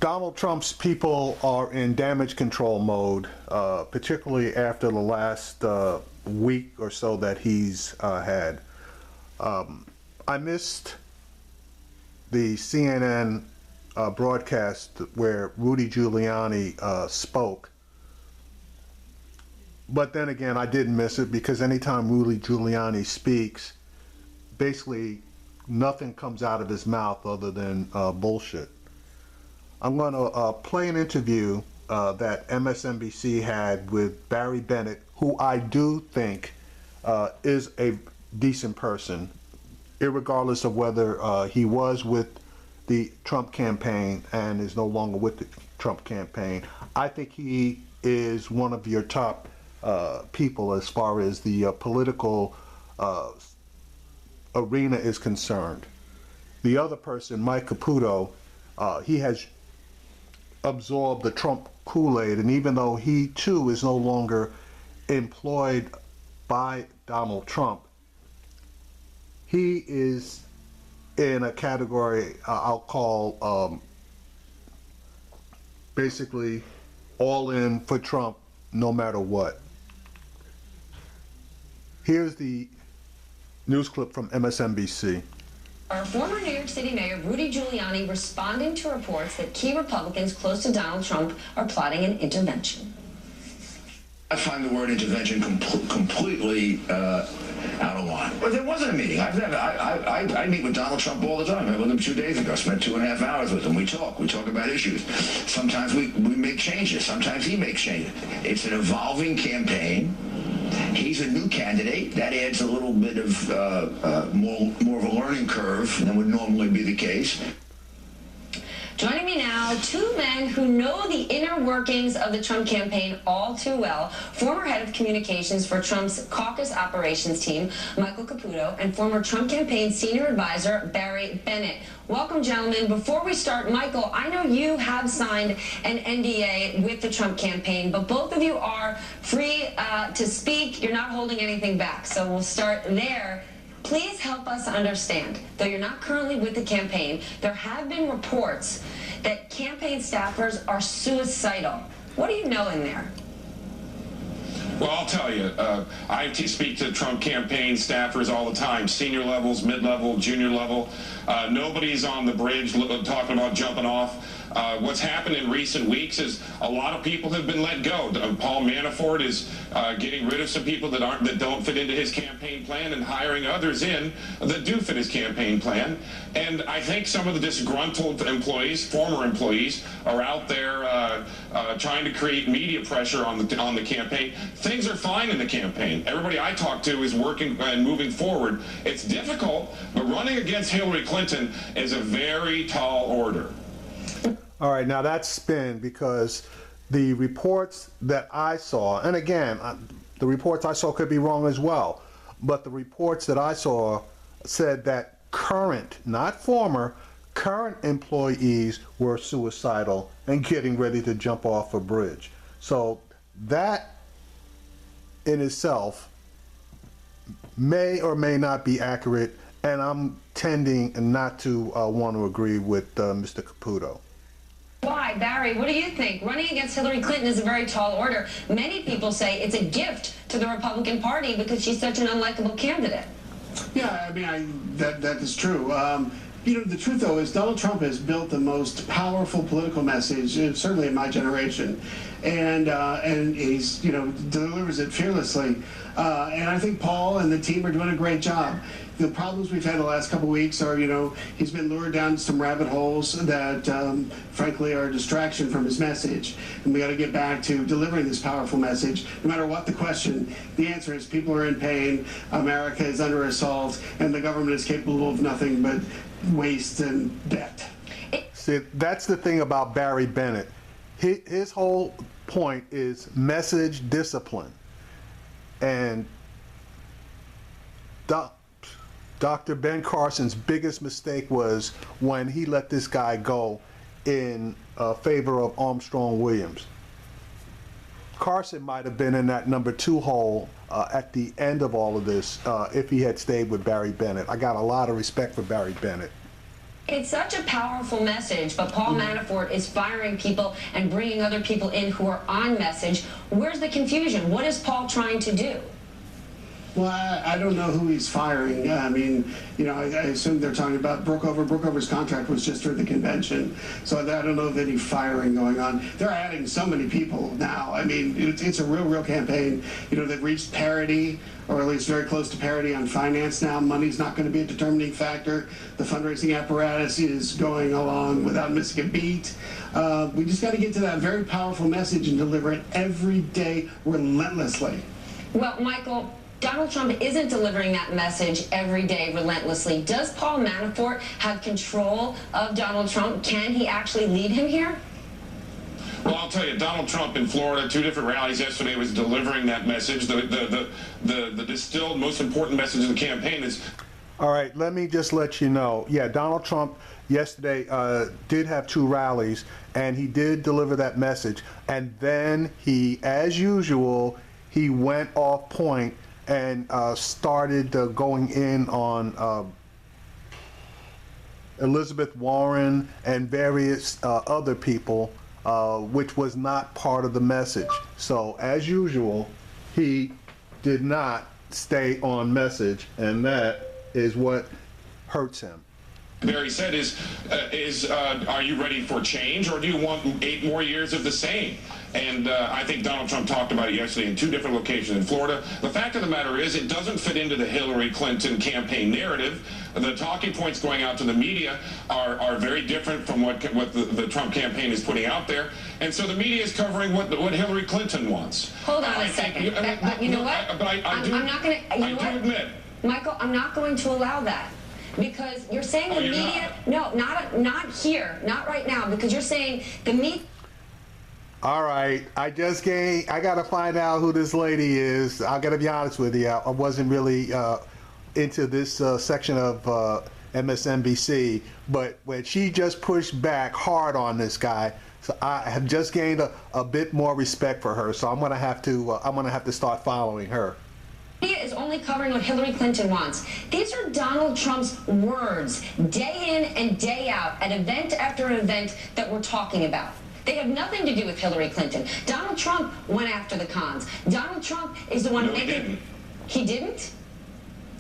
Donald Trump's people are in damage control mode, particularly after the last week or so that he's had. I missed the CNN broadcast where Rudy Giuliani spoke. But then again, I didn't miss it because anytime Rudy Giuliani speaks, basically nothing comes out of his mouth other than bullshit. I'm going to play an interview that MSNBC had with Barry Bennett, who I do think is a decent person, irregardless of whether he was with the Trump campaign and is no longer with the Trump campaign. I think he is one of your top people as far as the political arena is concerned. The other person, Mike Caputo, he has absorbed the Trump Kool-Aid, and even though he too is no longer employed by Donald Trump, he is in a category I'll call basically all in for Trump no matter what. Here's the news clip from MSNBC. Our former New York City Mayor Rudy Giuliani responding to reports that key Republicans close to Donald Trump are plotting an intervention. I find the word intervention completely out of line. But there wasn't a meeting. I meet with Donald Trump all the time. I met with him 2 days ago. Spent 2.5 hours with him. We talk about issues. Sometimes we make changes. Sometimes he makes changes. It's an evolving campaign. He's a new candidate. That adds a little bit of more of a learning curve than would normally be the case. Joining me now, two men who know the inner workings of the Trump campaign all too well. Former head of communications for Trump's caucus operations team, Michael Caputo, and former Trump campaign senior advisor, Barry Bennett. Welcome, gentlemen. Before we start, Michael, I know you have signed an NDA with the Trump campaign, but both of you are free to speak. You're not holding anything back, so we'll start there. Please help us understand, though you're not currently with the campaign, there have been reports that campaign staffers are suicidal. What do you know in there? Well, I'll tell you, I speak to Trump campaign staffers all the time, senior levels, mid-level, junior level. Nobody's on the bridge talking about jumping off. What's happened in recent weeks is a lot of people have been let go. Paul Manafort is getting rid of some people that don't fit into his campaign plan and hiring others in that do fit his campaign plan. And I think some of the disgruntled employees, former employees, are out there trying to create media pressure on the campaign. Things are fine in the campaign. Everybody I talk to is working and moving forward. It's difficult, but running against Hillary Clinton is a very tall order. All right, now that's spin because the reports that I saw, and again, the reports I saw could be wrong as well, but the reports that I saw said that current, not former, current employees were suicidal and getting ready to jump off a bridge. So that in itself may or may not be accurate, and I'm tending not to want to agree with Mr. Caputo. Why, Barry, what do you think? Running against Hillary Clinton is a very tall order. Many people say it's a gift to the Republican Party because she's such an unlikable candidate. Yeah, I mean, that is true. You know, the truth, though, is Donald Trump has built the most powerful political message, certainly in my generation, and he's, you know, delivers it fearlessly. And I think Paul and the team are doing a great job. The problems we've had the last couple of weeks are, you know, he's been lured down some rabbit holes that, frankly, are a distraction from his message. And we got to get back to delivering this powerful message. No matter what the question, the answer is people are in pain, America is under assault, and the government is capable of nothing but waste and debt. See, that's the thing about Barry Bennett. His whole point is message discipline. And Dr. Ben Carson's biggest mistake was when he let this guy go in favor of Armstrong Williams. Carson might have been in that number 2 hole at the end of all of this if he had stayed with Barry Bennett. I got a lot of respect for Barry Bennett. It's such a powerful message, but Paul Manafort is firing people and bringing other people in who are on message. Where's the confusion? What is Paul trying to do? Well, I don't know who he's firing. I mean, you know, I assume they're talking about Brookover. Brookover's contract was just for the convention, so I don't know of any firing going on. They're adding so many people now. I mean, it's a real campaign. You know, they've reached parity, or at least very close to parity on finance now. Money's not going to be a determining factor. The fundraising apparatus is going along without missing a beat. We just got to get to that very powerful message and deliver it every day relentlessly. Well, Michael, Donald Trump isn't delivering that message every day relentlessly. Does Paul Manafort have control of Donald Trump? Can he actually lead him here? Well, I'll tell you, Donald Trump in Florida, 2 different rallies yesterday, was delivering that message. The distilled, most important message of the campaign is... All right, let me just let you know. Yeah, Donald Trump yesterday did have 2 rallies, and he did deliver that message. And then he, as usual, he went off point and started going in on Elizabeth Warren and various other people, which was not part of the message. So, as usual, he did not stay on message, and that is what hurts him. Barry said are you ready for change, or do you want 8 more years of the same? And I think Donald Trump talked about it yesterday in 2 different locations in Florida. The fact of the matter is it doesn't fit into the Hillary Clinton campaign narrative. The talking points going out to the media are very different from what the Trump campaign is putting out there. And so the media is covering what Hillary Clinton wants. Hold on a second. You know what? I'm not going to... I do admit... Michael, I'm not going to allow that. Because you're saying the media... No, not here. Not right now. Because you're saying the media... All right, I got to find out who this lady is. I got to be honest with you. I wasn't really into this section of MSNBC, but when she just pushed back hard on this guy, so I have just gained a bit more respect for her. So I'm gonna have to start following her. Media is only covering what Hillary Clinton wants. These are Donald Trump's words, day in and day out, at event after event that we're talking about. They have nothing to do with Hillary Clinton. Donald Trump went after the cons. Donald Trump is the one making... He didn't. He didn't?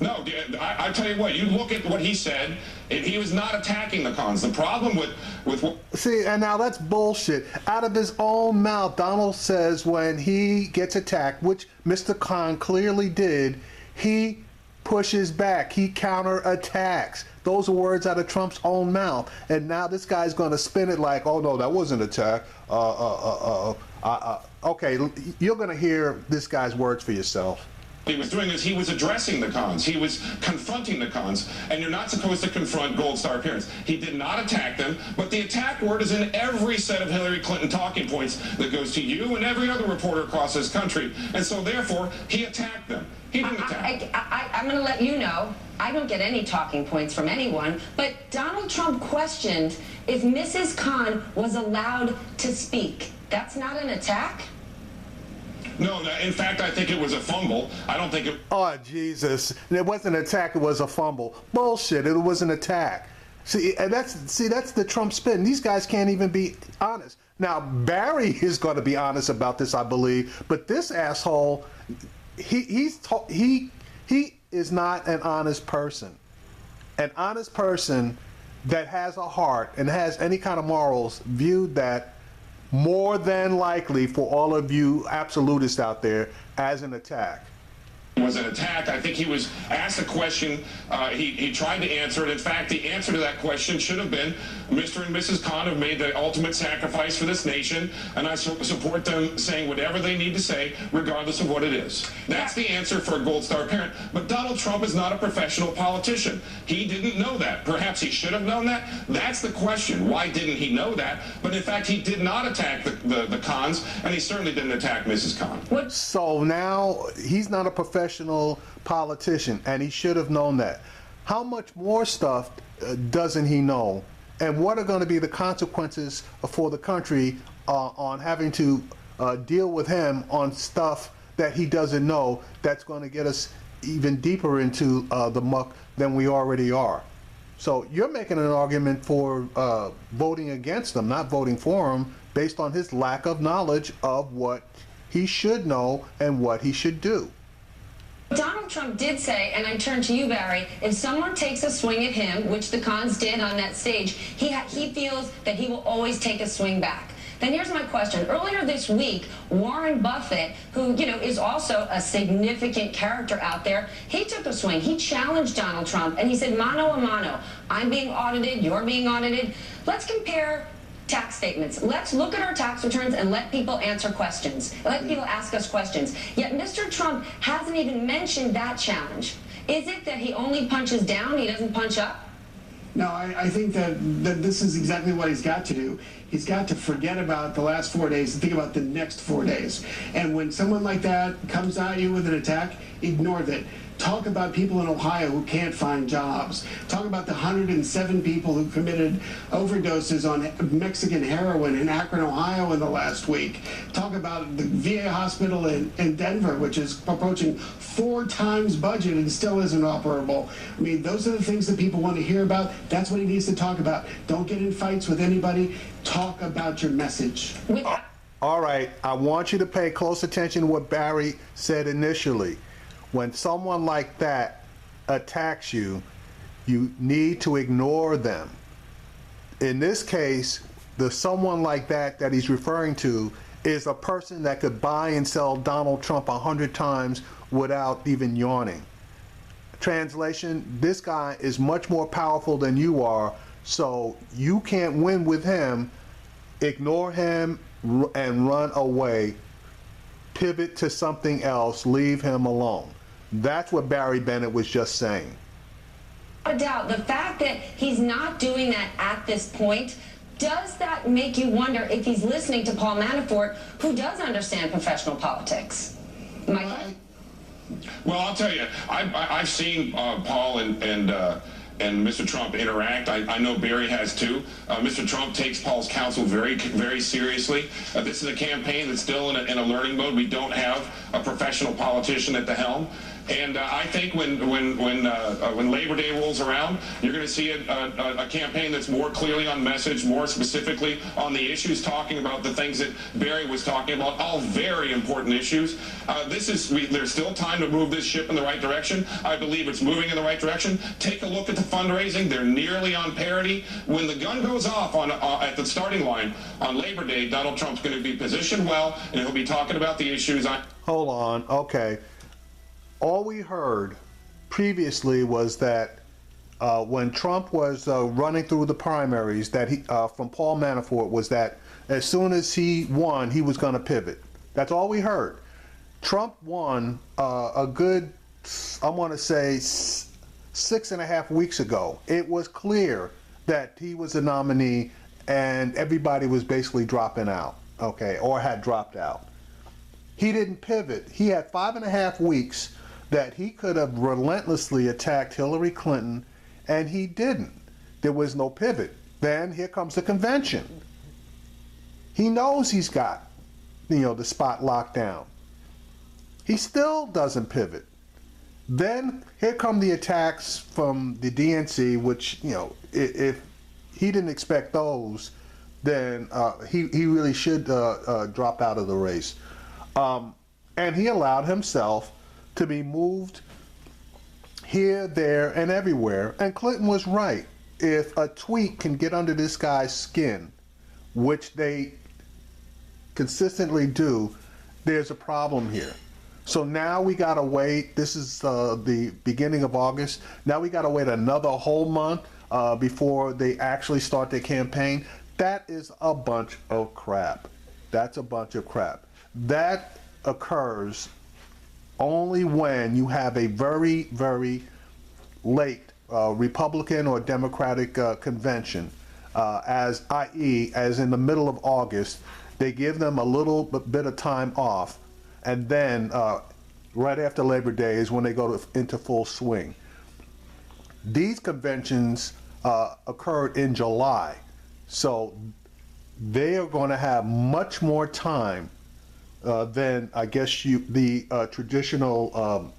No, I tell you what, you look at what he said, and he was not attacking the cons. The problem with what... See, and now that's bullshit. Out of his own mouth, Donald says when he gets attacked, which Mr. Khan clearly did, he pushes back, he counterattacks. Those are words out of Trump's own mouth. And now this guy's going to spin it like, oh no, that wasn't an attack. Okay, you're going to hear this guy's words for yourself. He was doing is he was addressing the cons. He was confronting the cons, and you're not supposed to confront Gold Star appearance. He did not attack them, but the attack word is in every set of Hillary Clinton talking points that goes to you and every other reporter across this country, and so therefore he attacked them. He didn't attack. I'm going to let you know, I don't get any talking points from anyone, but Donald Trump questioned if Mrs. Khan was allowed to speak. That's not an attack? No, in fact, I think it was a fumble. I don't think it... Oh, Jesus. It wasn't an attack, it was a fumble. Bullshit, it was an attack. See, that's the Trump spin. These guys can't even be honest. Now, Barry is going to be honest about this, I believe, but this asshole, he is not an honest person. An honest person that has a heart and has any kind of morals viewed that more than likely for all of you absolutists out there as an attack. Was an attack. I think he was asked a question. He tried to answer it. In fact, the answer to that question should have been, Mr. and Mrs. Khan have made the ultimate sacrifice for this nation, and I support them saying whatever they need to say, regardless of what it is. That's the answer for a Gold Star parent. But Donald Trump is not a professional politician. He didn't know that. Perhaps he should have known that. That's the question. Why didn't he know that? But in fact, he did not attack the Khans, and he certainly didn't attack Mrs. Khan. So now he's not a professional politician, and he should have known that. How much more stuff doesn't he know? And what are going to be the consequences for the country on having to deal with him on stuff that he doesn't know, that's going to get us even deeper into the muck than we already are? So you're making an argument for voting against him, not voting for him, based on his lack of knowledge of what he should know and what he should do. Donald Trump did say, and I turn to you, Barry, if someone takes a swing at him, which the cons did on that stage, he feels that he will always take a swing back. Then here's my question. Earlier this week, Warren Buffett, who, is also a significant character out there, he took a swing. He challenged Donald Trump, and he said, mano a mano, I'm being audited, you're being audited. Let's compare tax statements. Let's look at our tax returns and let people answer questions. Let people ask us questions. Yet Mr. Trump hasn't even mentioned that challenge. Is it that he only punches down, he doesn't punch up? No, I think that this is exactly what he's got to do. He's got to forget about the last 4 days and think about the next 4 days. And when someone like that comes at you with an attack, ignore that. Talk about people in Ohio who can't find jobs. Talk about the 107 people who committed overdoses on Mexican heroin in Akron, Ohio in the last week. Talk about the VA hospital in Denver, which is approaching 4 times budget and still isn't operable. I mean, those are the things that people want to hear about. That's what he needs to talk about. Don't get in fights with anybody. Talk about your message. All right, I want you to pay close attention to what Barry said initially. When someone like that attacks you, you need to ignore them. In this case, the someone like that he's referring to is a person that could buy and sell Donald Trump 100 times without even yawning. Translation, this guy is much more powerful than you are, so you can't win with him. Ignore him and run away. Pivot to something else. Leave him alone. That's what Barry Bennett was just saying. No doubt. The fact that he's not doing that at this point, does that make you wonder if he's listening to Paul Manafort, who does understand professional politics? Michael? Well, I'll tell you, I've seen Paul and Mr. Trump interact. I know Barry has too. Mr. Trump takes Paul's counsel very, very seriously. This is a campaign that's still in a learning mode. We don't have a professional politician at the helm. And I think when Labor Day rolls around, you're going to see a campaign that's more clearly on message, more specifically on the issues, talking about the things that Barry was talking about, all very important issues. There's still time to move this ship in the right direction. I believe it's moving in the right direction. Take a look at the fundraising. They're nearly on parity. When the gun goes off at the starting line on Labor Day, Donald Trump's going to be positioned well, and he'll be talking about the issues. Hold on. Okay. All we heard previously was that when Trump was running through the primaries, that from Paul Manafort was that as soon as he won, he was going to pivot. That's all we heard. Trump won a good, I want to say, 6.5 weeks ago. It was clear that he was a nominee, and everybody was basically dropping out, okay, or had dropped out. He didn't pivot. He had 5.5 weeks that he could have relentlessly attacked Hillary Clinton, and he didn't. There was no pivot. Then here comes the convention. He knows he's got, the spot locked down. He still doesn't pivot. Then here come the attacks from the DNC, which, if he didn't expect those, then he really should drop out of the race. And he allowed himself to be moved here, there, and everywhere. And Clinton was right. If a tweet can get under this guy's skin, which they consistently do, there's a problem here. So now we gotta wait. This is the beginning of August. Now we gotta wait another whole month before they actually start their campaign. That is a bunch of crap. That's a bunch of crap. That occurs only when you have a very, very late Republican or Democratic convention, i.e., as in the middle of August. They give them a little bit of time off, and then right after Labor Day is when they go into full swing. These conventions occurred in July, so they are going to have much more time than, I guess, the traditional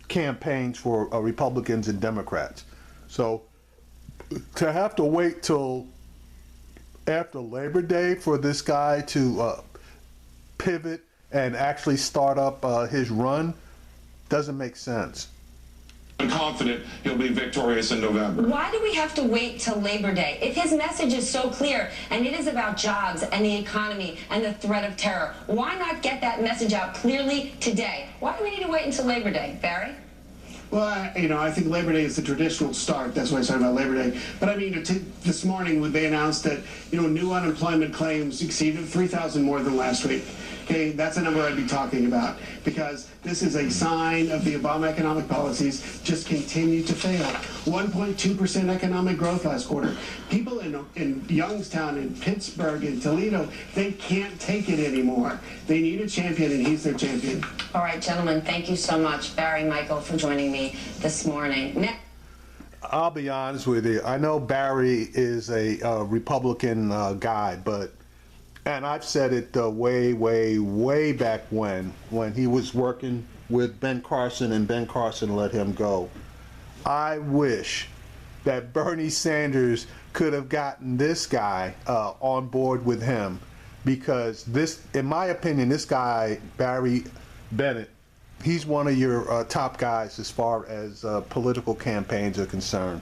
campaigns for Republicans and Democrats. So to have to wait till after Labor Day for this guy to pivot and actually start up his run doesn't make sense. I'm confident he'll be victorious in November. Why do we have to wait till Labor Day? If his message is so clear and it is about jobs and the economy and the threat of terror, why not get that message out clearly today? Why do we need to wait until Labor Day? Barry? Well, I think Labor Day is the traditional start. That's why I started about Labor Day. But I mean, this morning they announced that, new unemployment claims exceeded 3,000 more than last week. Okay, that's a number I'd be talking about, because this is a sign of the Obama economic policies just continue to fail. 1.2% economic growth last quarter. People in Youngstown, in Pittsburgh, in Toledo, they can't take it anymore. They need a champion, and he's their champion. All right, gentlemen, thank you so much, Barry, Michael, for joining me this morning. I'll be honest with you. I know Barry is a Republican guy, and I've said it way back when he was working with Ben Carson and Ben Carson let him go. I wish that Bernie Sanders could have gotten this guy on board with him, because this, in my opinion, this guy, Barry Bennett, he's one of your top guys as far as political campaigns are concerned.